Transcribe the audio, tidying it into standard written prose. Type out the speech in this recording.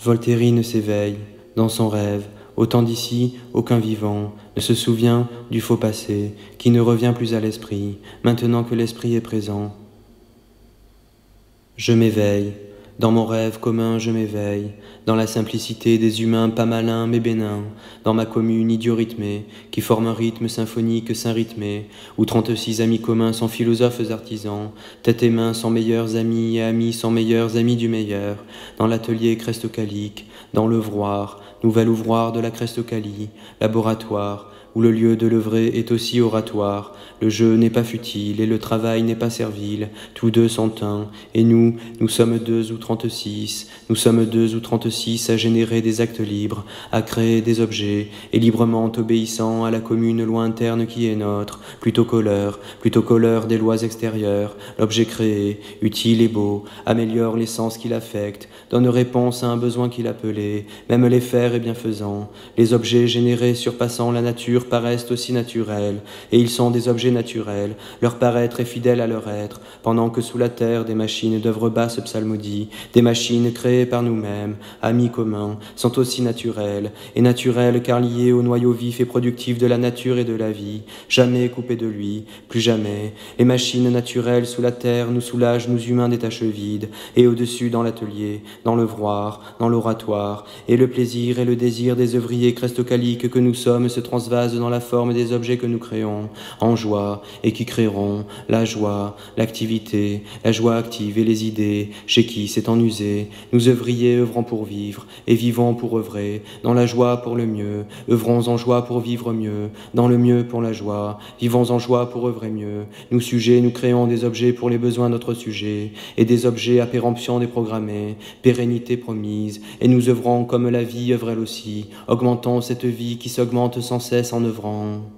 Voltairine s'éveille, dans son rêve, au temps d'ici, aucun vivant ne se souvient du faux passé, qui ne revient plus à l'esprit, maintenant que l'esprit est présent. Je m'éveille, dans mon rêve commun je m'éveille, dans la simplicité des humains pas malins mais bénins, dans ma commune idiorhythmée, qui forme un rythme symphonique saint rythmé, où 36 amis communs sont philosophes artisans, tête et main sont meilleurs amis et amis sont meilleurs amis du meilleur, dans l'atelier crestocalique, dans l'œuvroir, nouvel ouvroir de la crestocalie, laboratoire, où le lieu de l'œuvrer est aussi oratoire, le jeu n'est pas futile et le travail n'est pas servile, tous deux sont un, et nous sommes 2 ou 36, nous sommes 2 ou 36 à générer des actes libres, à créer des objets, et librement obéissant à la commune loi interne qui est nôtre, plutôt qu'au des lois extérieures, l'objet créé, utile et beau, améliore l'essence qu'il affecte, donne réponse à un besoin qu'il appelait, même les faire est bienfaisant, les objets générés surpassant la nature paraissent aussi naturels, et ils sont des objets naturels, leur paraître est fidèle à leur être, pendant que sous la terre des machines d'œuvre basse psalmodie, des machines créées par nous-mêmes, amis communs, sont aussi naturelles, et naturelles car liées au noyau vif et productif de la nature et de la vie, jamais coupées de lui, plus jamais. Les machines naturelles sous la terre nous soulagent, nous humains des tâches vides, et au-dessus dans l'atelier, dans l'œuvroir, dans l'oratoire, et le plaisir et le désir des œuvriers crestocaliques que nous sommes se transvasent dans la forme des objets que nous créons, en joie, et qui créeront la joie, l'activité, la joie active et les idées, chez qui c'est en usé. Nous œuvriers œuvrons pour vivre, et vivons pour œuvrer, dans la joie pour le mieux, œuvrons en joie pour vivre mieux, dans le mieux pour la joie, vivons en joie pour œuvrer mieux. Nous sujets, nous créons des objets pour les besoins de notre sujet, et des objets à péremption déprogrammée, pérennité promise, et nous œuvrons comme la vie œuvre elle aussi, augmentons cette vie qui s'augmente sans cesse en œuvrant.